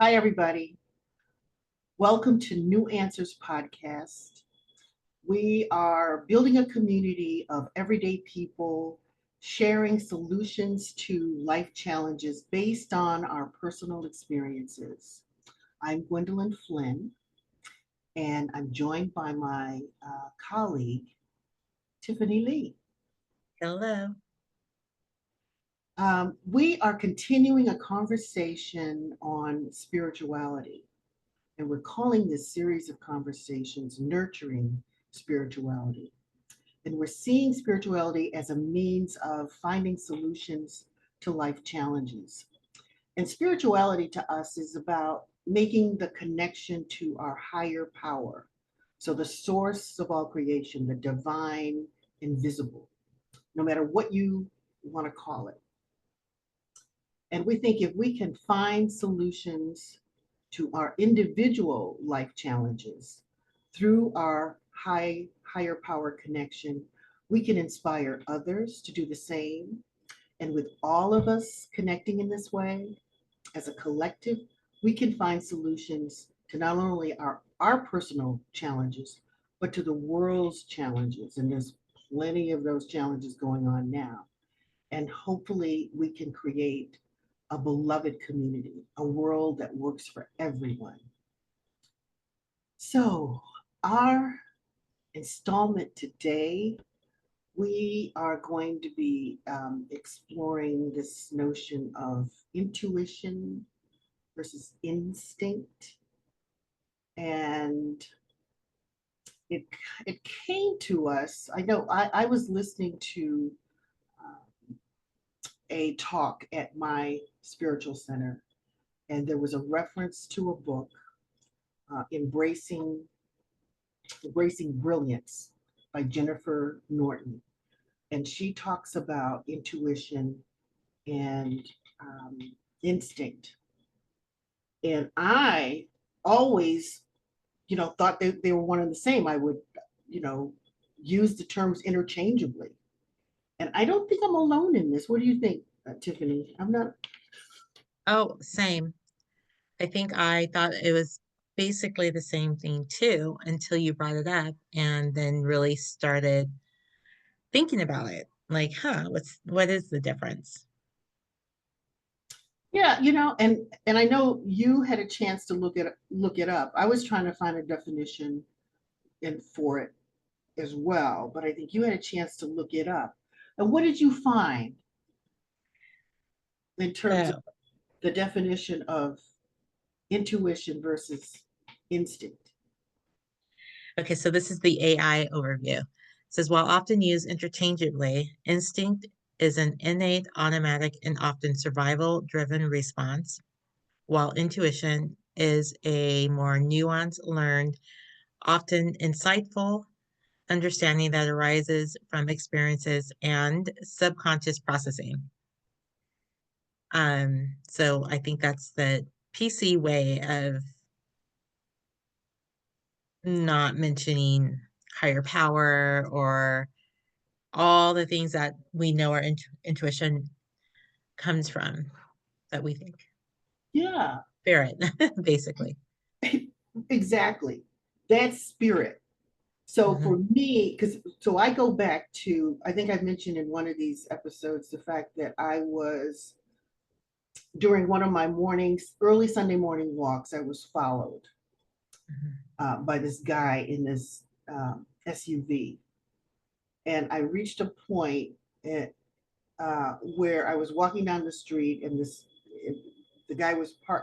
Hi, everybody. Welcome to New Answers Podcast. We are building a community of everyday people sharing solutions to life challenges based on our personal experiences. I'm Gwendolyn Flynn, and I'm joined by my colleague, Tiffany Lee. Hello. We are continuing a conversation on spirituality. And we're calling this series of conversations Nurturing Spirituality. And we're seeing spirituality as a means of finding solutions to life challenges. And spirituality to us is about making the connection to our higher power. So, the source of all creation, the divine, invisible, no matter what you want to call it. And we think if we can find solutions to our individual life challenges through our higher power connection, we can inspire others to do the same. And with all of us connecting in this way as a collective, we can find solutions to not only our personal challenges, but to the world's challenges. And there's plenty of those challenges going on now. And hopefully, we can create a beloved community, a world that works for everyone. So, our installment today, we are going to be exploring this notion of intuition versus instinct. And it, it came to us. I know I was listening to a talk at my spiritual center, and there was a reference to a book, Embracing Brilliance by Jennifer Norton. And she talks about intuition and um, instinct. And I always, thought they were one and the same. I would, you know, use the terms interchangeably. And I don't think I'm alone in this. What do you think, Tiffany? I'm not. Oh, same. I think I thought it was basically the same thing too until you brought it up and then really started thinking about it. Like, what is the difference? Yeah, and I know you had a chance to look it up. I was trying to find a definition and for it as well, but I think you had a chance to look it up. And what did you find in terms of Oh, the definition of intuition versus instinct? okay, so this is the AI overview. It says while often used interchangeably, instinct is an innate, automatic, and often survival driven response, while intuition is a more nuanced, learned, often insightful understanding that arises from experiences and subconscious processing. So I think that's the PC way of not mentioning higher power or all the things that we know our intuition comes from that we think. Yeah, Spirit, basically. exactly. That's spirit. So Hmm. for me, because so I go back to, I think I mentioned in one of these episodes the fact that I was during one of my mornings, early Sunday morning walks, I was followed by this guy in this SUV. And I reached a point at, where I was walking down the street, and the guy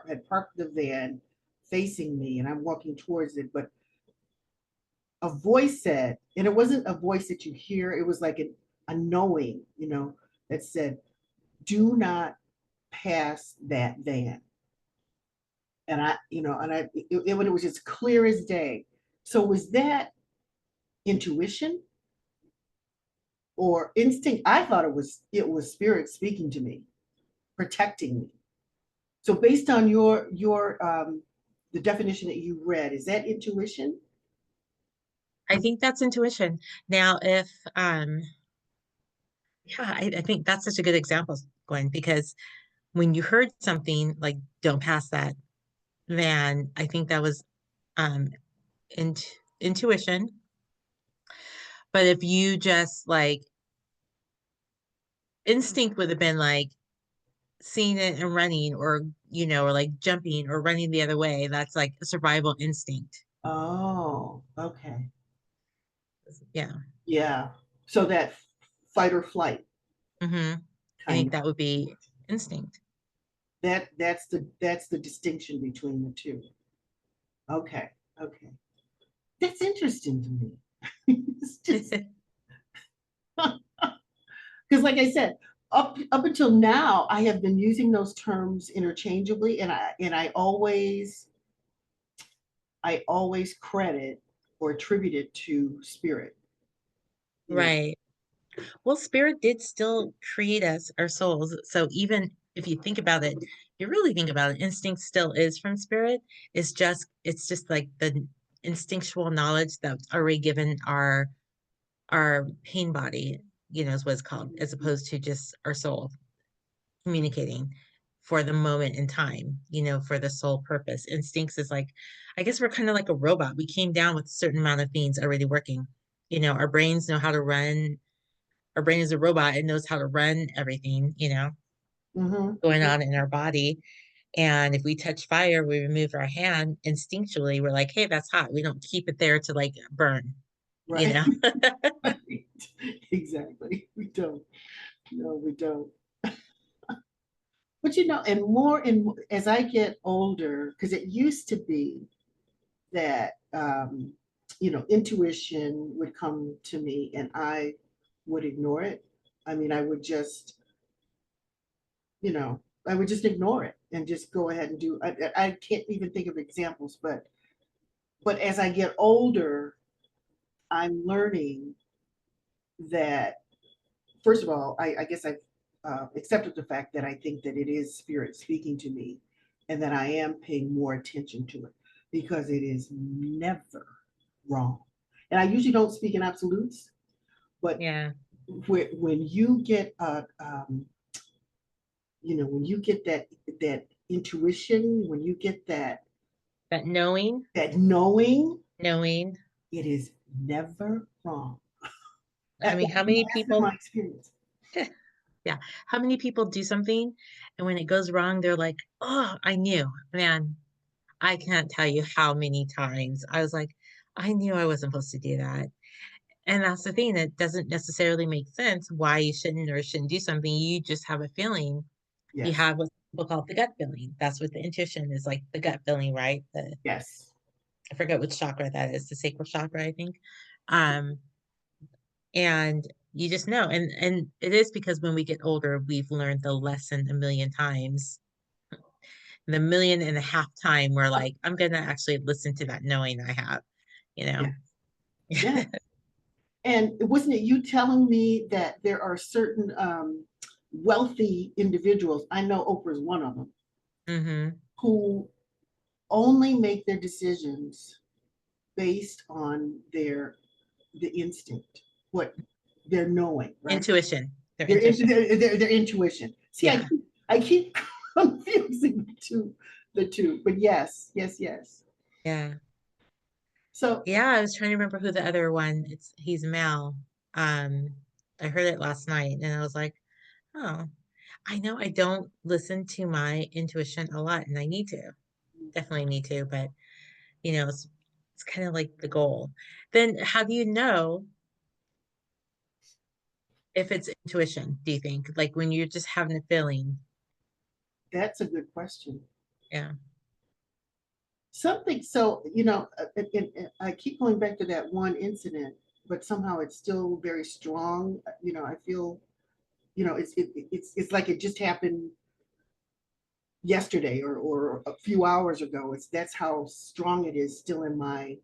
had parked the van facing me, and I'm walking towards it. But a voice said, and it wasn't a voice that you hear; it was like a knowing, that said, "Do not pass that van." And it was just clear as day. So was that intuition or instinct? I thought it was spirit speaking to me, protecting me. So based on your the definition that you read, is that intuition? I think that's intuition. Now, if yeah, I think that's such a good example, Gwen, because when you heard something like "don't pass that," then I think that was um intuition. But if you just like instinct would have been like seeing it and running or or like jumping or running the other way, that's like a survival instinct. Oh, okay. Yeah. Yeah. So that fight or flight Hmm. I kind think of, that would be instinct. that's the distinction between the two. Okay. Okay. That's interesting to me. It's just because, like I said, up until now, I have been using those terms interchangeably, and I always credit or attribute it to spirit. You know. Right. Well, spirit did still create us, our souls. So even if you think about it, you really think about it, instinct still is from spirit. It's just like the instinctual knowledge that's already given our pain body, is what it's called, as opposed to just our soul communicating for the moment in time, for the sole purpose. Instincts is like, I guess we're kind of like a robot. We came down with a certain amount of things already working. Our brains know how to run. Our brain is a robot. It knows how to run everything, Hmm. going on in our body. And if we touch fire, we remove our hand instinctually. We're like, hey, that's hot. We don't keep it there to like burn, you Right. know? Right. Exactly. We don't. No, we don't. But as I get older, because it used to be that intuition would come to me and I would ignore it. I mean, I would just ignore it and just go ahead and do. I can't even think of examples, but as I get older, I'm learning that first of all, I guess I've accepted the fact that I think that it is spirit speaking to me, and that I am paying more attention to it because it is never wrong. And I usually don't speak in absolutes, but Yeah. when you get when you get that intuition, when you get That knowing, that knowing, knowing. it is never wrong. I mean, how many That's been my people, experience. yeah, how many people do something and when it goes wrong, they're like, oh, I knew, man, I can't tell you how many times I was like, I knew I wasn't supposed to do that. And that's the thing, it doesn't necessarily make sense why you shouldn't or shouldn't do something. You just have a feeling. You Yes, have what people call the gut feeling. That's what the intuition is, like the gut feeling, right? yes, I forget which chakra that is, the sacral chakra, I think. Um, and you just know. And it is because when we get older, we've learned the lesson a million times. The million and a half time we're like, I'm gonna actually listen to that knowing I have, you know. yes, yes. And wasn't it you telling me that there are certain wealthy individuals, I know Oprah's one of them, Hmm. who only make their decisions based on the instinct, what they're knowing, right? Intuition, their Their, intuition. their intuition. See, Yeah. I keep confusing the two, but yes, yes, yes. Yeah. So Yeah, I was trying to remember who the other one. He's Mel. Um, I heard it last night and I was like, oh, I know I don't listen to my intuition a lot and I need to. Definitely need to, but it's kind of like the goal. Then how do you know if it's intuition, do you think? Like when you're just having a feeling. that's a good question. Yeah. Something so and I keep going back to that one incident, but somehow it's still very strong. I feel it's like it just happened yesterday or a few hours ago. That's how strong it is still in my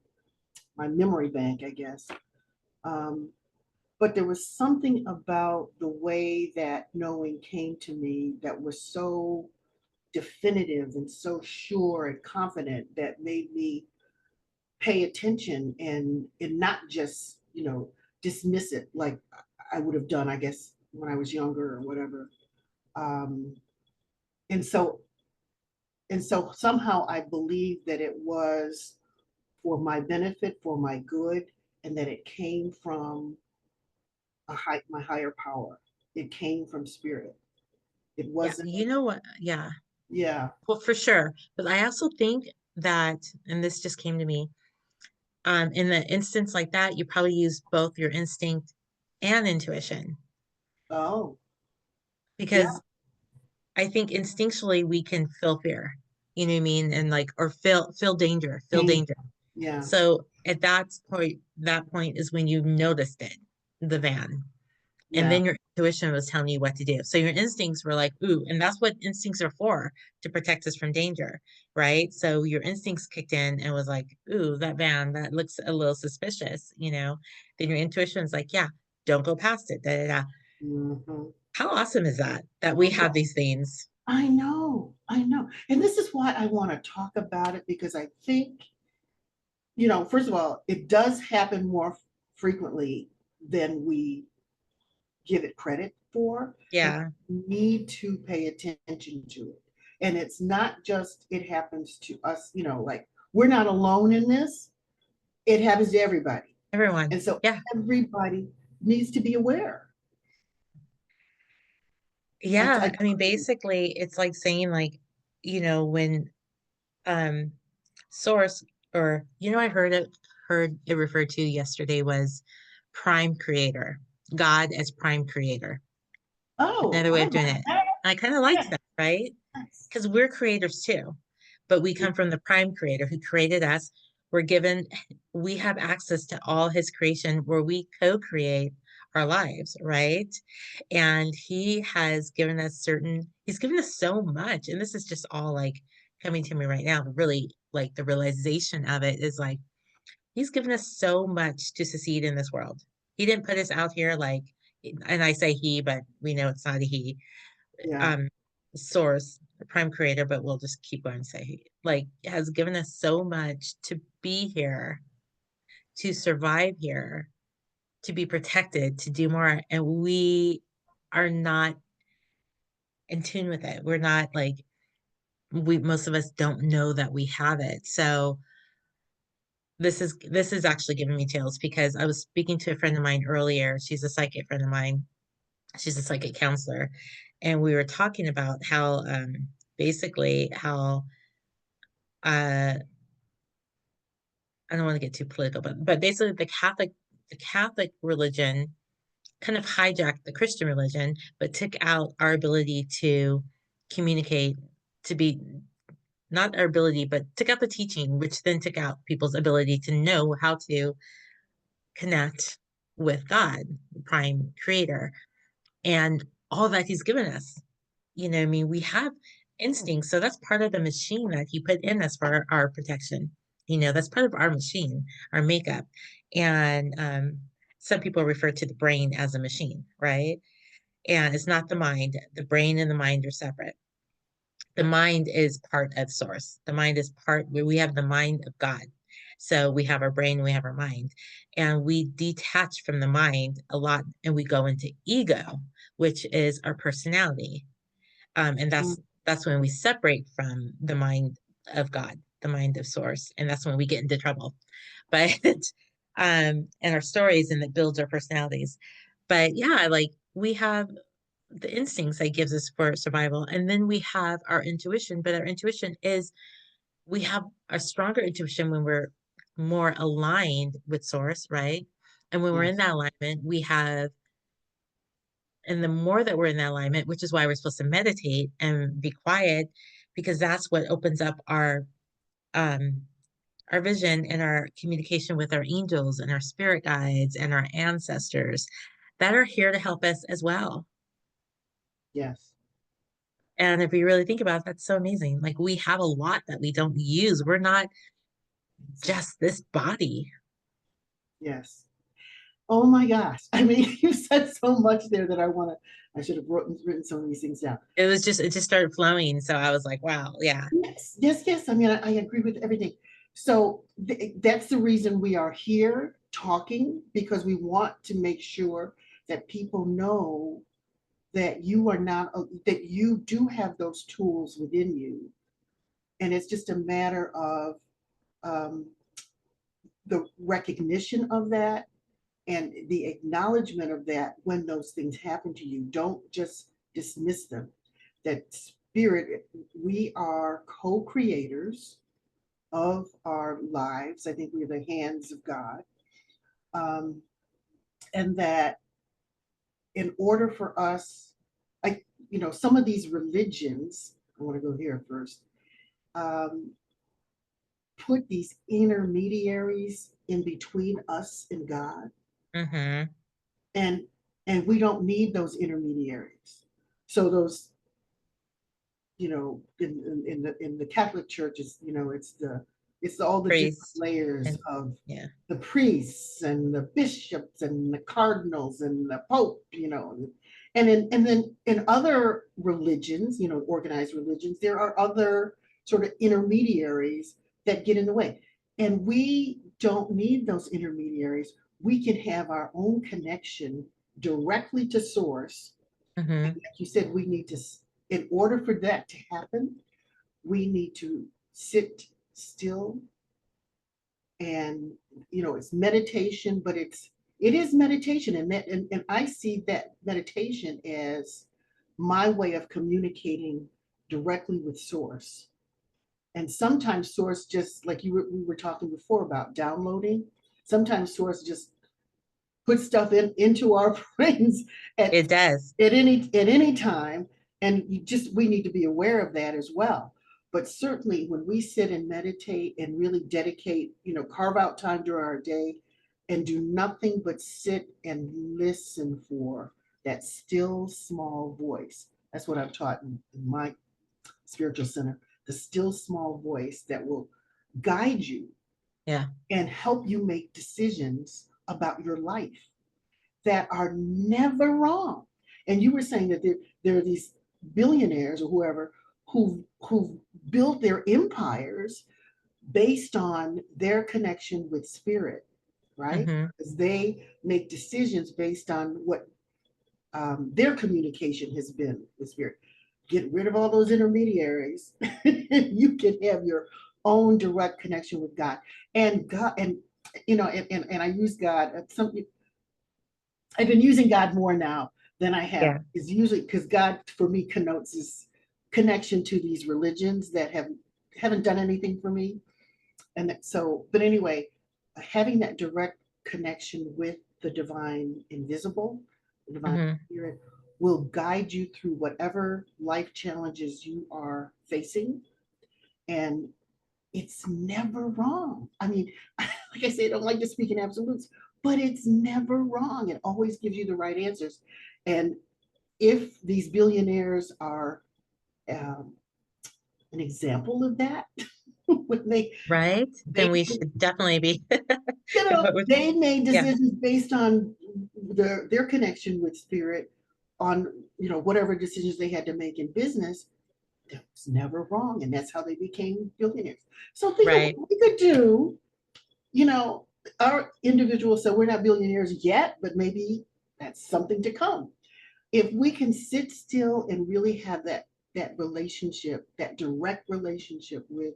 memory bank, I guess. um, but there was something about the way that knowing came to me that was so definitive and so sure and confident that made me pay attention and not just dismiss it like I would have done, I guess, when I was younger or whatever. um, and so And so somehow I believe that it was for my benefit, for my good, and that it came from my higher power. It came from spirit. It Yeah, wasn't, you know what? Yeah, yeah. well, for sure. But I also think that, and this just came to me, in the instance like that, you probably use both your instinct and intuition Oh, yeah, because I think instinctually we can feel fear, you know what I mean? And like, or feel danger, feel pain. danger. Yeah, So at that point is when you noticed it, the van. And yeah. then your intuition was telling you what to do. So your instincts were like, ooh, and that's what instincts are for, to protect us from danger, right? So your instincts kicked in and was like, ooh, that van, that looks a little suspicious, you know? Then your intuition's like, yeah, don't go past it. Da, da, da. Hmm. How awesome is that, that we have these things? I know, I know. And this is why I want to talk about it because I think, first of all, it does happen more frequently than we give it credit for. And Yeah, we need to pay attention to it. And it's not just it happens to us, like we're not alone in this. It happens to everybody. everyone. And so Yeah. everybody needs to be aware. I Yeah. I mean, basically, it's like saying, like, when um source, or I heard it referred to yesterday, was prime creator, God as prime creator, oh, another way I of doing like it. that. I kind of liked Yes. that, right? Yes. Because we're creators too, but we Yeah. come from the prime creator who created us. We have access to all his creation where we co-create our lives, right? And he's given us so much. And this is just all like coming to me right now. But really, like the realization of it is like, he's given us so much to succeed in this world. He didn't put us out here like, and I say he, but we know it's not a he, Yeah. um source, the prime creator, but we'll just keep going and say he, like, has given us so much to be here, to survive here, to be protected, to do more, and we are not in tune with it. We're not like, we most of us don't know that we have it. So this is actually giving me chills because I was speaking to a friend of mine earlier. She's a psychic friend of mine. She's a psychic counselor, and we were talking about how basically how uh I don't want to get too political, but basically the Catholic religion kind of hijacked the Christian religion, but took out our ability to communicate, to be, not our ability, but took out the teaching, which then took out people's ability to know how to connect with God, the prime creator, and all that he's given us. I mean, we have instincts, so that's part of the machine that he put in us for our protection. That's part of our machine, our makeup. And some people refer to the brain as a machine, right? And it's not the mind. The brain and the mind are separate. The mind is part of source. The mind is part where we have the mind of God. So we have our brain, we have our mind, and we detach from the mind a lot, and we go into ego, which is our personality. And Mm. that's when we separate from the mind of God, the mind of source, and that's when we get into trouble. But and our stories, and it builds our personalities. But yeah, like we have the instincts that gives us for survival, and then we have our intuition. But our intuition is, we have a stronger intuition when we're more aligned with source, right? And when we're in Yes. that alignment, and the more that we're in that alignment, which is why we're supposed to meditate and be quiet, because that's what opens up um our vision and our communication with our angels and our spirit guides and our ancestors that are here to help us as well. Yes. And if we really think about it, that's so amazing. Like, we have a lot that we don't use. We're not just this body. Yes. Oh my gosh. I mean, you said so much there that I should have written some of these things down. It just started flowing. So I was like, wow, yeah. Yes, yes, yes. I mean, I agree with everything. So that's the reason we are here talking because we want to make sure that people know that you are not, that you do have those tools within you And it's just a matter of um, the recognition of that and the acknowledgement of that when those things happen to you. Don't just dismiss them. That spirit, we are co-creators of our lives. I think we're the hands of God. Um, and that in order for us, like, some of these religions, I want to go here first, um, put these intermediaries in between us and God. Mm-hmm. And we don't need those intermediaries. So those, in the Catholic Church, it's all the different Priest. layers And of yeah. the priests and the bishops and the cardinals and the pope, and then in other religions, organized religions, there are other sort of intermediaries that get in the way. And we don't need those intermediaries. We can have our own connection directly to source. Mm-hmm. Like you said, we need to, in order for that to happen, we need to sit still. And it's meditation, but it is meditation. And I see that meditation as my way of communicating directly with source. And sometimes source, just like we were talking before about downloading, sometimes source just put stuff into our brains at It does. at any time, and we need to be aware of that as well. But certainly when we sit and meditate and really dedicate, carve out time during our day and do nothing but sit and listen for that still small voice. That's what I've taught in my spiritual center, the still small voice that will guide you Yeah. and help you make decisions about your life that are never wrong. And you were saying that there are these billionaires or whoever who built their empires based on their connection with spirit, right? Mm-hmm. Because they make decisions based on what their communication has been with spirit. Get rid of all those intermediaries. You can have your own direct connection with God. And God, and I use God. I've been using God more now than I have. Yeah. Is usually because God for me connotes this connection to these religions that haven't done anything for me. But anyway, having that direct connection with the divine invisible, the divine Mm-hmm. spirit, will guide you through whatever life challenges you are facing. And it's never wrong. I mean, like I say, I don't like to speak in absolutes, but it's never wrong. It always gives you the right answers. And if these billionaires are um, an example of that, when Right. they Then we should definitely be. they made Yeah. decisions based on their connection with spirit, on whatever decisions they had to make in business. That was never wrong, and that's how they became billionaires. So think of Right. what we could do. you know, our individuals, so we're not billionaires yet, but maybe that's something to come. If we can sit still and really have that relationship, that direct relationship with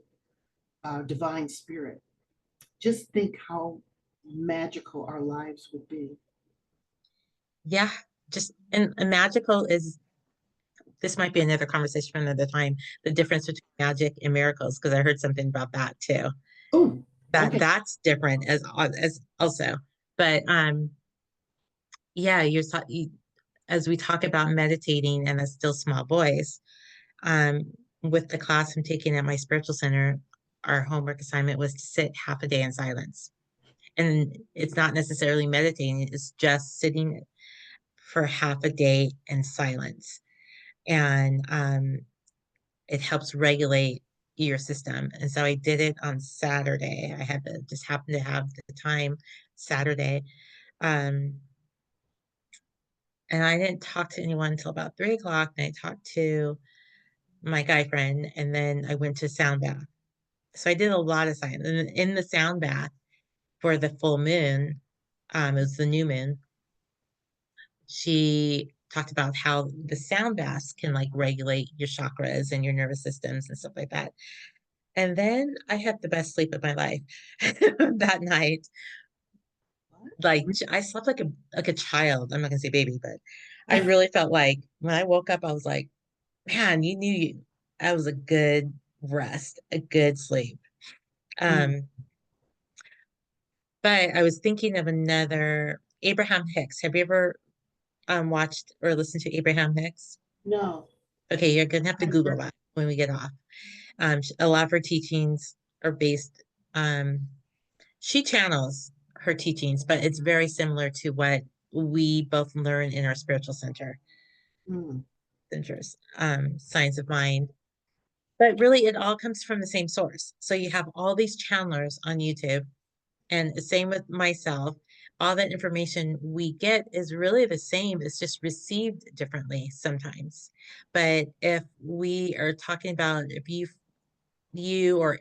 divine spirit, just think how magical our lives would be. Yeah. Just and magical is this might be another conversation for another time. The difference between magic and miracles, because I heard something about that too. Oh, That okay. that's different as also. But yeah, as we talk about meditating and a still small voice, um, with the class I'm taking at my spiritual center, our homework assignment was to sit half a day in silence. And it's not necessarily meditating, it's just sitting for half a day in silence. And it helps regulate your system. And so I did it on Saturday. I had to just happen to have the time Saturday. Um, and I didn't talk to anyone until about 3 o'clock. And I talked to my guy friend, and then I went to sound bath. So I did a lot of science. And in the sound bath for the full moon, it was the new moon, she talked about how the sound baths can like regulate your chakras and your nervous systems and stuff like that. And then I had the best sleep of my life that night. What? Like I slept like a child. I'm not gonna say baby, but I really felt like when I woke up, I was like, man, you knew you I was a good rest, a good sleep. Mm, Um, but I was thinking of another Abraham Hicks. Have you ever watched or listened to Abraham Hicks? no. Okay, you're gonna have to I've Google heard- that when we get off. A lot of her teachings are based, she channels her teachings, but it's very similar to what we both learn in our spiritual mm, centers, Science of Mind. But really, it all comes from the same source. So you have all these channelers on YouTube, and the same with myself. All that information we get is really the same. It's just received differently sometimes. But if we are talking about if you or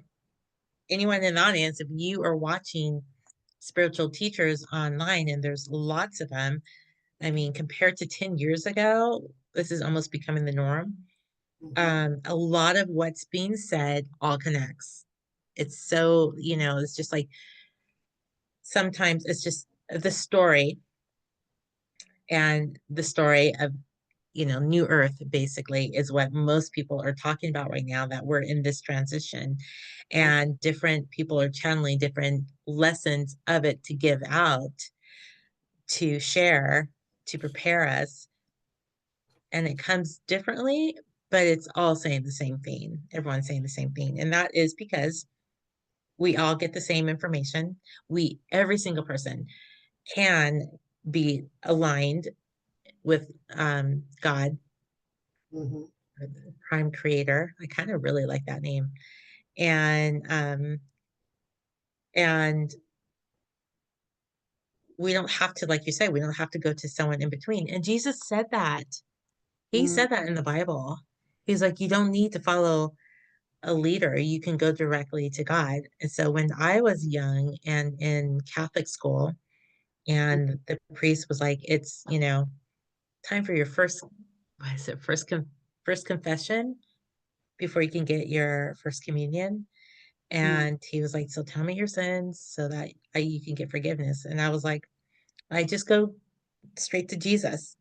anyone in the audience, if you are watching spiritual teachers online, and there's lots of them, I mean, compared to 10 years ago, this is almost becoming the norm. mhm, A lot of what's being said all connects. It's so, it's just like sometimes it's just the story and the story of, New Earth basically is what most people are talking about right now, that we're in this transition uh, and different people are channeling different lessons of it to give out, to share, to prepare us. And it comes differently, but it's all saying the same thing. Everyone's saying the same thing. And that is because we all get the same information. Every single person can be aligned with God, mhm, the prime creator. I kind of really like that name. And we don't have to, like you say, we don't have to go to someone in between. And Jesus said that. He mm, said that in the Bible. He's like, you don't need to follow a leader. You can go directly to God. And so when I was young and in Catholic school, and the priest was like, it's, time for your first, what is it, first confession before you can get your first communion. mm, And he was like, so tell me your sins so that you can get forgiveness. And I was like, I just go straight to Jesus.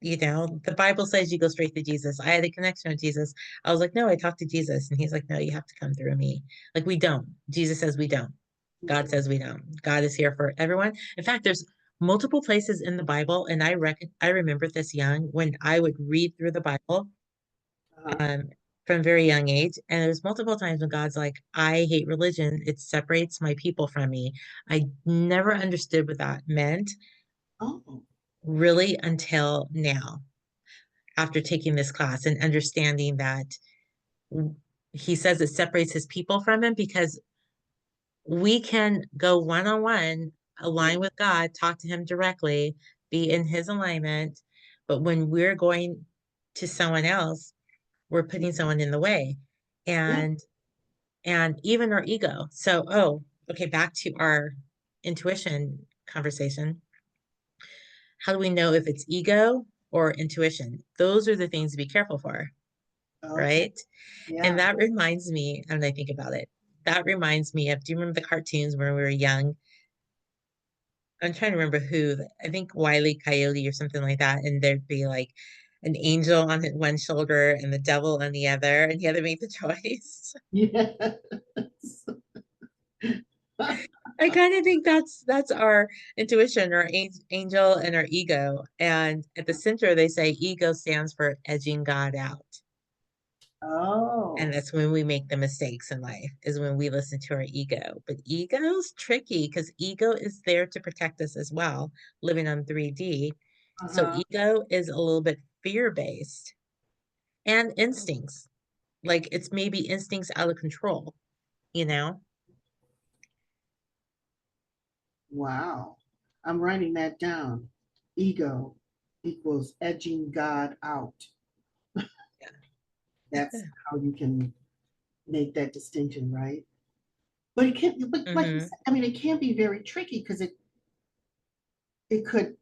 The Bible says you go straight to Jesus. I had a connection with Jesus. I was like, no, I talked to Jesus. And he's like, no, you have to come through me. Like, we don't. Jesus says we don't. God mhm, says we don't. God is here for everyone. In fact, there's multiple places in the Bible, and I remember this young when I would read through the Bible, uh-huh, um, from a very young age. And there's multiple times when God's like, I hate religion. It separates my people from me. I never understood what that meant oh, really until now, after taking this class and understanding that he says it separates his people from him because we can go one on one, yeah, align with God, talk to him directly, be in his alignment. But when we're going to someone else, we're putting someone in the way. yeah, And and even our ego. So, oh, okay, back to our intuition conversation. How do we know if it's ego or intuition? Those are the things to be careful for, okay, right? And yeah, that reminds me, and I think about it, that reminds me of, do you remember the cartoons when we were young? I'm trying to remember who, I think Wile E. Coyote or something like that. And there'd be like an angel on one shoulder and the devil on the other, and he had to make the choice. yes. I kind of think that's our intuition, our angel, and our ego. And at the center, they say ego stands for edging God out. And Oh, that's when we make the mistakes in life, is when we listen to our ego. But ego's tricky because ego is there to protect us as well, living on 3D. So uh-huh, ego is a little bit fear-based and instincts. Like it's maybe instincts out of control, you know? wow. I'm writing that down. Ego equals edging God out. That's how you can make that distinction, right? But it can't, but like you Hmm. said, I mean, it can be very tricky because it could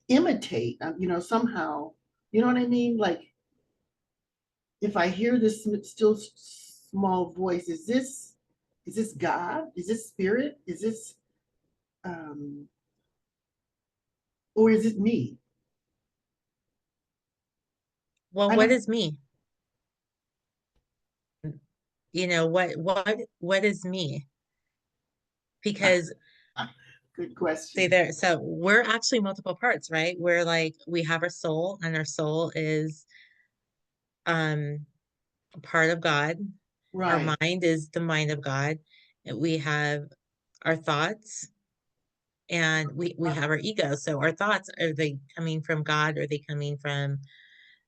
imitate, somehow, you know what I mean? Like if I hear this still small voice, is this God? Is this spirit? Is this um or is it me? Well, I what don't is me? What is me? Because good say question. there, so we're actually multiple parts, right? We're like we have our soul, and our soul is um a part of God. Our Right. mind is the mind of God. And we have our thoughts, and we have our ego. So our thoughts, are they coming from God, or are they coming from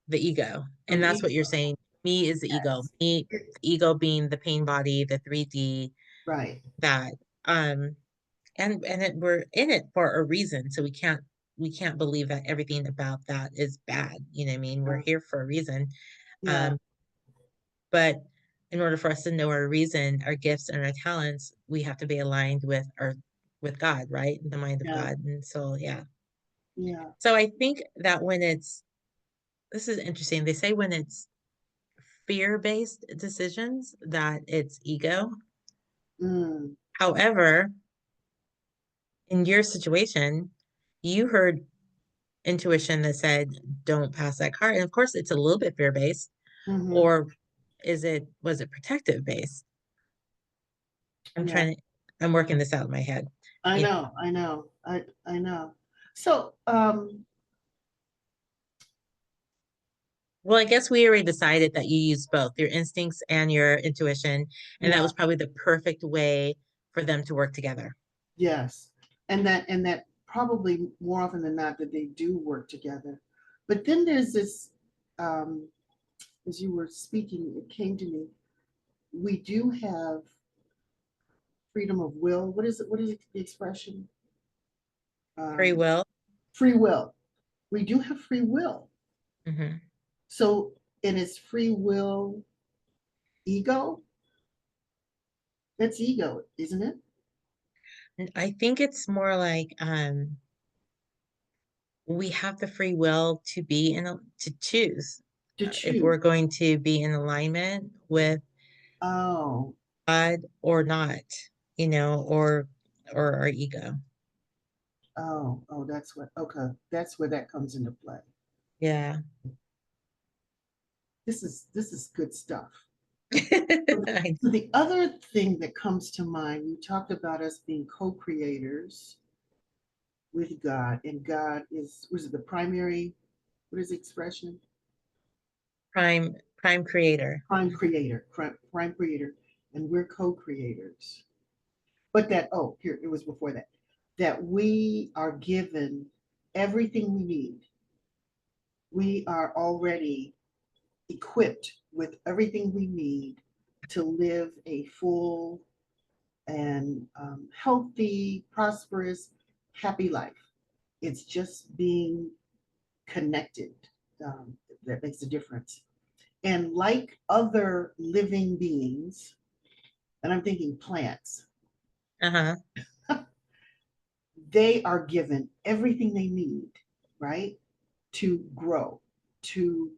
the ego? From And the that's what you're ego. saying. Me is the ego. Yes. Me, the ego being the pain body, the 3D, Right. that um we're in it for a reason. So we can't believe that everything about that is bad. You know what I mean? We're Yeah. here for a reason. Yeah. Um, but in order for us to know our reason, our gifts and our talents, we have to be aligned with God, right? The mind of Yeah. God. And so yeah. Yeah. So I think that when it's this is interesting. They say when it's fear-based decisions that it's ego. Mm. However, in your situation, you heard intuition that said, don't pass that car. And of course, it's a little bit fear based, Mm-hmm. or was it protective based? I'm Yeah. trying to, I'm working this out in my head. I You know, know. I know. I know. So well, I guess we already decided that you use both your instincts and your intuition, and that yeah. was probably the perfect way for them to work together. Yes. And that probably more often than not that they do work together. But then there's this um as you were speaking, it came to me. We do have freedom of will. What is it? What is it, the expression? Free Um, will. free will. We do have free will. Hmm. So, and it's free will ego? That's ego, isn't it? I think it's more like we have the free will to to choose To if choose. we're going to be in alignment with Oh, God or not, or our ego. oh, that's what, okay. That's where that comes into play. Yeah. This is good stuff. So I- the other thing that comes to mind, you talked about us being co-creators with God, and God is, was it the primary, what is the expression? prime creator. Prime creator, prime creator, and we're co-creators. But that, oh, here, it was before that, that we are given everything we need. We are already equipped with everything we need to live a full and healthy, prosperous, happy life. It's just being connected that makes a difference. And like other living beings, and I'm thinking plants, Uh-huh. they are given everything they need, right, to grow, to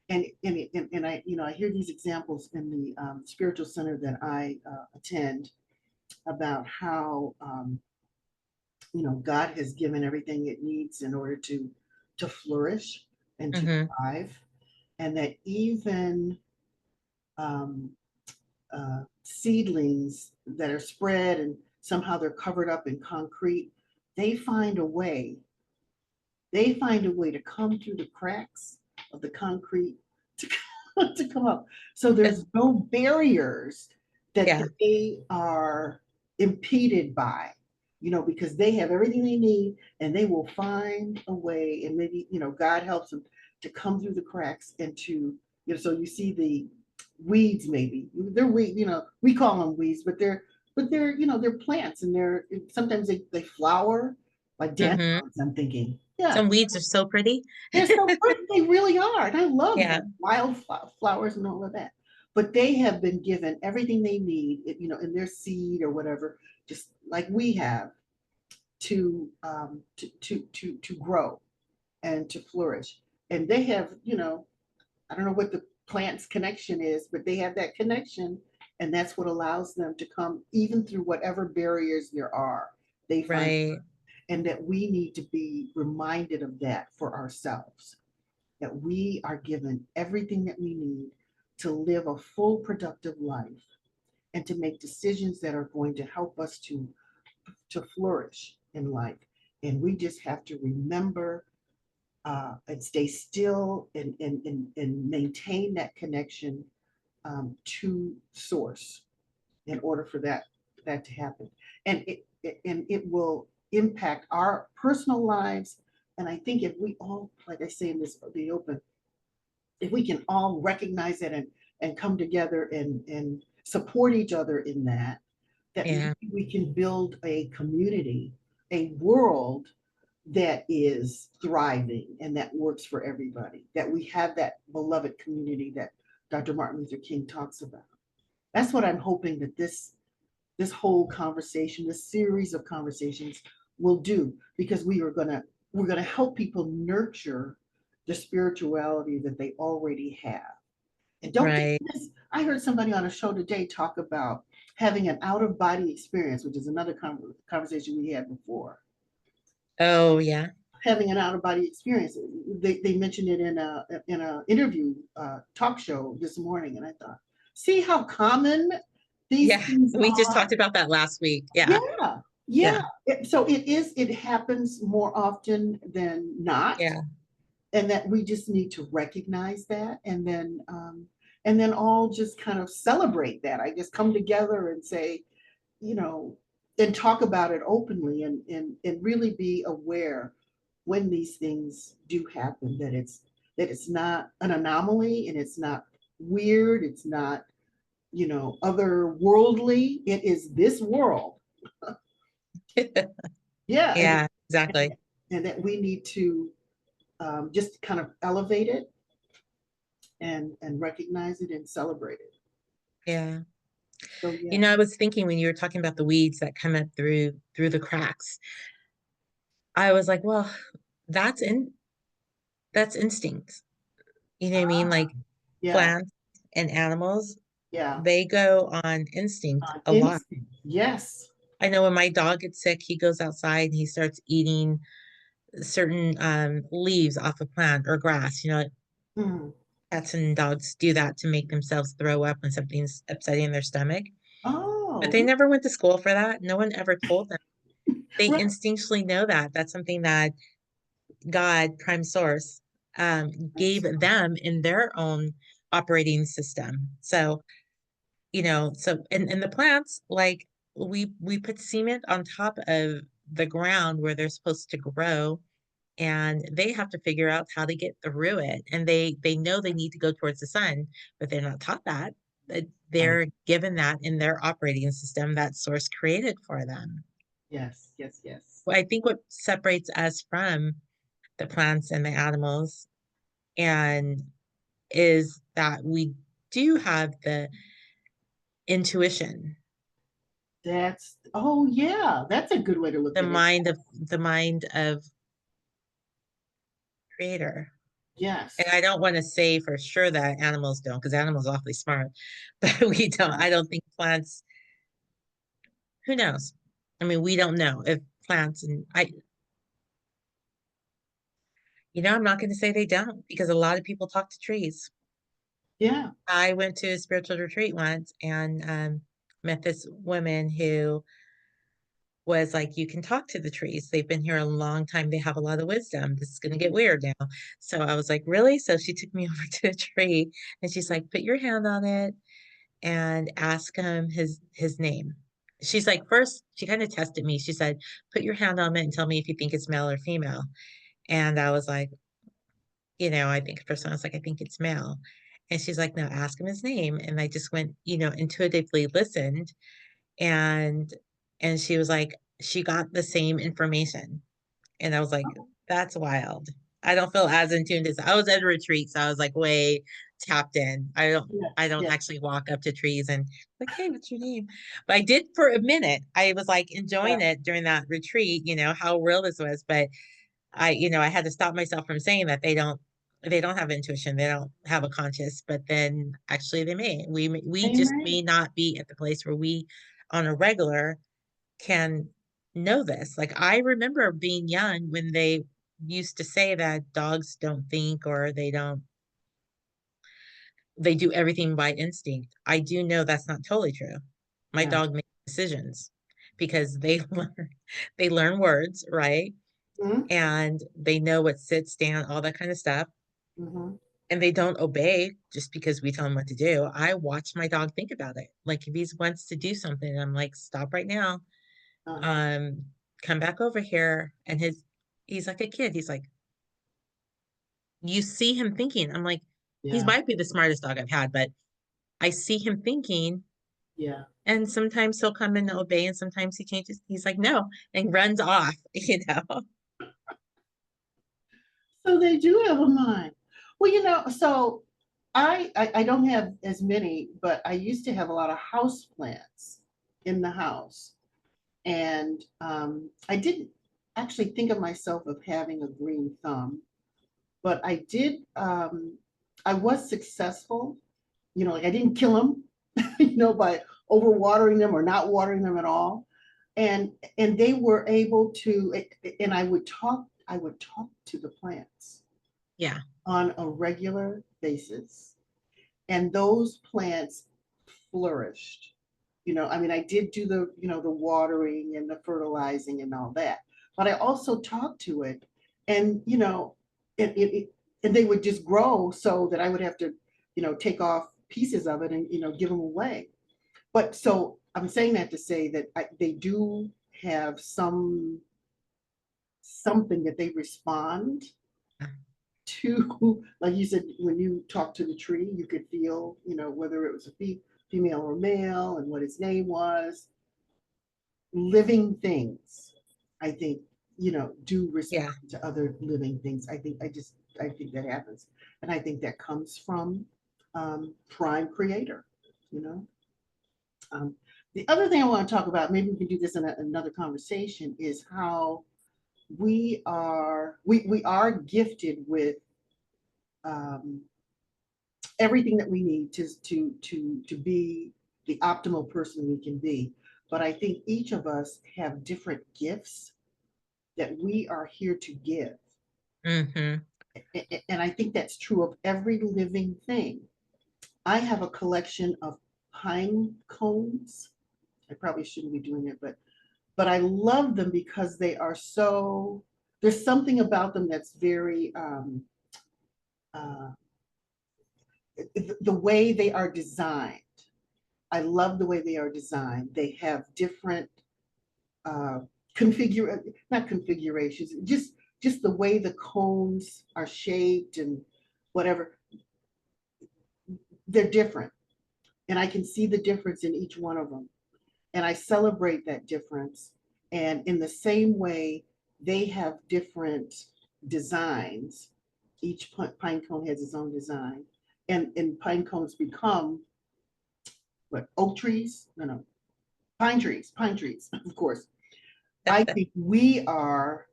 and I I hear these examples in the spiritual center that I attend about how God has given everything it needs in order to flourish and to Hmm. thrive, and that even um, seedlings that are spread and somehow they're covered up in concrete, they find a way. They find a way to come through the cracks of the concrete to, to come up. So there's no barriers that Yeah. they are impeded by, because they have everything they need and they will find a way. And maybe, God helps them to come through the cracks and so you see the weeds, maybe they're weed, we call them weeds, but they're plants and sometimes they flower like Hmm. dandelions, I'm thinking. Yeah, Some weeds are so pretty. they're so pretty. They really are. And I love Yeah. them, flowers and all of that. But they have been given everything they need, in their seed or whatever, just like we have to grow and to flourish. And they have, I don't know what the plant's connection is, but they have that connection And that's what allows them to come even through whatever barriers there are. They find, Right. and that we need to be reminded of that for ourselves, that we are given everything that we need to live a full, productive life and to make decisions that are going to help us to flourish in life. And we just have to remember and stay still and maintain that connection to source in order for that to happen. And it will impact our personal lives. And I think if we all, like I say in this the open, if we can all recognize it and come together and support each other in that, that Yeah. we can build a community, a world that is thriving and that works for everybody, that we have that beloved community that Dr. Martin Luther King talks about. That's what I'm hoping that this whole conversation, this series of conversations will do, because we're gonna help people nurture the spirituality that they already have. And don't think Right. this. I heard somebody on a show today talk about having an out of body experience, which is another conversation we had before. Oh, yeah. Having an out of body experience. They mentioned it in a interview talk show this morning, and I thought, see how common these Yeah. things We just talked are. about that last week. Yeah. Yeah, yeah. Yeah. So it is. It happens more often than not, Yeah. and that we just need to recognize that, and then all just kind of celebrate that. I guess come together and say, you know, and talk about it openly, and really be aware when these things do happen, that it's not an anomaly, and it's not weird, it's not, otherworldly. It is this world. Yeah, Yeah, and, exactly. and that we need to just kind of elevate it and recognize it and celebrate it. Yeah. So You yeah. know, I was thinking when you were talking about the weeds that come up through the cracks, I was like, well, that's in that's instinct. You know what I mean? Like Yeah, plants and animals, yeah. they go on instinct a lot. Instinct. Yes. I know when my dog gets sick, he goes outside and he starts eating certain leaves off a plant or grass. You know, Mm. cats and dogs do that to make themselves throw up when something's upsetting their stomach. But Oh, they never went to school for that. No one ever told them. They right. instinctually know that. That's something that God, prime source, gave That's them in their own operating system. So, and the plants, like we put cement on top of the ground where they're supposed to grow, and they have to figure out how to get through it. And they know they need to go towards the sun, but they're not taught that. right. They're given that in their operating system that source created for them. Yes, yes, yes. Well, I think what separates us from the plants and the animals and is that we do have the intuition, Oh yeah, that's a good way to look the at it. mind of the mind of creator. And Yes. I don't want to say for sure that animals don't, because animals are awfully smart, but we don't. Yeah. I don't think plants, who knows? I mean, we don't know if plants and I'm not going to say they don't because a lot of people talk to trees. Yeah. I went to a spiritual retreat once and met this woman who was like, you can talk to the trees. They've been here a long time. They have a lot of wisdom. This is going to get weird now. So I was like, really? So she took me over to a tree and she's like, put your hand on it and ask him his name. She's like, first, she kind of tested me. She said, put your hand on it and tell me if you think it's male or female. And I was like, I think first I was like, I think it's male. And she's like, no, ask him his name. And I just went, intuitively listened and she was like, she got the same information. And I was like, that's wild. I don't feel as in tune as I was at a retreat, so I was like way tapped in. I Yes, don't yes, actually walk up to trees and like, hey, what's your name? But I did for a minute. I was like yeah. enjoying it during that retreat, how real this was. But I had to stop myself from saying that they don't. They don't have intuition. They don't have a conscious, but then actually they may. We They just may. may not be at the place where we on a regular can know this. Like I remember being young when they used to say that dogs don't think or they do everything by instinct. I do know that's not totally true. My Yeah. dog makes decisions because they learn words, right? Mm-hmm. And they know what sit, stand, all that kind of stuff. Mm-hmm. And they don't obey just because we tell them what to do. I watch my dog think about it. Like if he wants to do something, I'm like, stop right now. Uh-huh. Um, Come back over here. And he's like a kid. He's like, you see him thinking. I'm like, he Yeah. might be the smartest dog I've had, but I see him thinking. Yeah. And sometimes he'll come and obey, and sometimes he changes. He's like, no, and runs off, you know? So they do have a mind. Well, so I don't have as many, but I used to have a lot of house plants in the house. And I didn't actually think of myself of having a green thumb, but I was successful, like I didn't kill them, by overwatering them or not watering them at all. And they were able to, and I would talk to the plants Yeah, on a regular basis. And those plants flourished. I mean, I did do the watering and the fertilizing and all that, but I also talked to it, and and they would just grow so that I would have to, take off pieces of it and give them away. But so I'm saying that to say that they do have something that they respond to. Like you said, when you talk to the tree, you could feel, whether it was a female or male and what its name was. Living things, I think, do yeah. respond to other living things. I think that happens. And I think that comes from prime creator, you know. Um, the other thing I want to talk about, maybe we can do this in another conversation, is how we are gifted with um, everything that we need to be the optimal person we can be. But I think each of us have different gifts that we are here to give. Hmm. And I think that's true of every living thing. I have a collection of pine cones. I probably shouldn't be doing it, but I love them because there's something about them that's very uh, the way they are designed. I love the way they are designed. They have different uh, not configurations, just the way the cones are shaped and whatever. They're different, and I can see the difference in each one of them, and I celebrate that difference. And in the same way, they have different designs. Each pine cone has its own design, and pine cones become what, oak trees? No, pine trees, of course. I think we are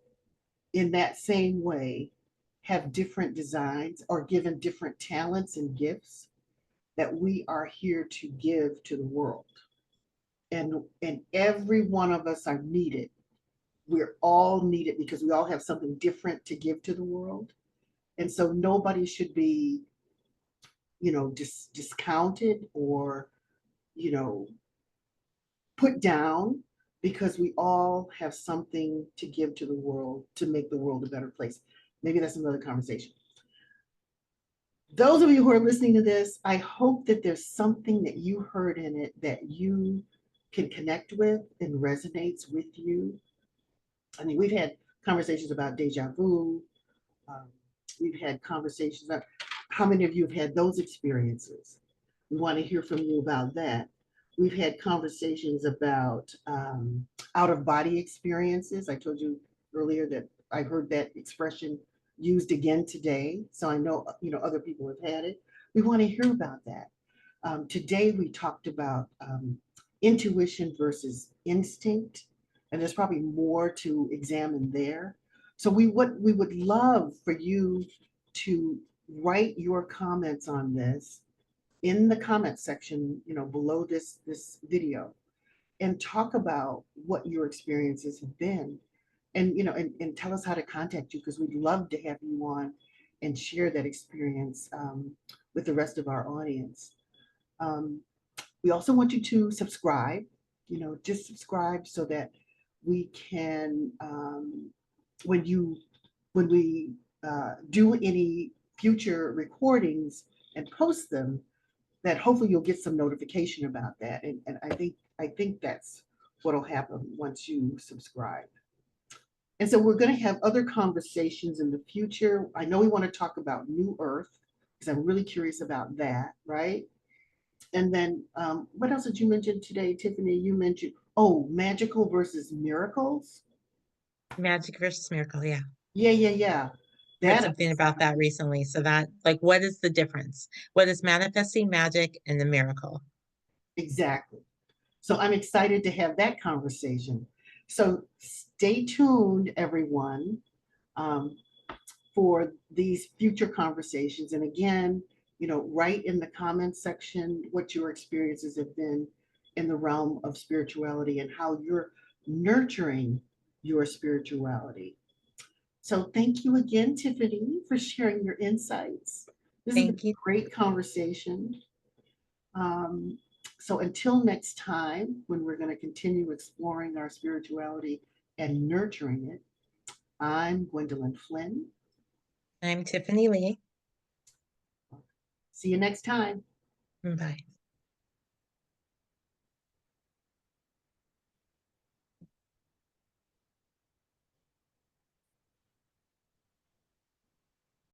in that same way, have different designs or given different talents and gifts that we are here to give to the world. And every one of us are needed. We're all needed because we all have something different to give to the world. And so nobody should be, discounted or, you know, put down, because we all have something to give to the world to make the world a better place. Maybe that's another conversation. Those of you who are listening to this, I hope that there's something that you heard in it that you can connect with and resonates with you. I mean, we've had conversations about deja vu. Um, we've had conversations about how many of you have had those experiences. We want to hear from you about that. We've had conversations about out of body experiences. I told you earlier that I heard that expression used again today. So I know, other people have had it. We want to hear about that. Today we talked about intuition versus instinct, and there's probably more to examine there. So we would love for you to write your comments on this in the comment section, below this video, and talk about what your experiences have been, and and tell us how to contact you, because we'd love to have you on and share that experience with the rest of our audience. Um, we also want you to subscribe, just subscribe so that we can, when you when we do any future recordings and post them, that hopefully you'll get some notification about that. And I think that's what'll happen once you subscribe. And so we're going to have other conversations in the future. I know we want to talk about New Earth because I'm really curious about that, right? And then what else did you mention today, Tiffany? You mentioned, oh, magical versus miracles. Magic versus miracle. Yeah. Yeah, yeah, yeah. Read That something about that recently. So that, like, what is the difference? What is manifesting magic and the miracle? exactly. So I'm excited to have that conversation. So stay tuned, everyone, um, for these future conversations. And again, write in the comments section what your experiences have been in the realm of spirituality and how you're nurturing your spirituality. So thank you again, Tiffany, for sharing your insights. This has been Thank you. a great conversation. Um, so until next time, when we're going to continue exploring our spirituality and nurturing it, I'm Gwendolyn Flynn. I'm Tiffany Lee. See you next time. Bye.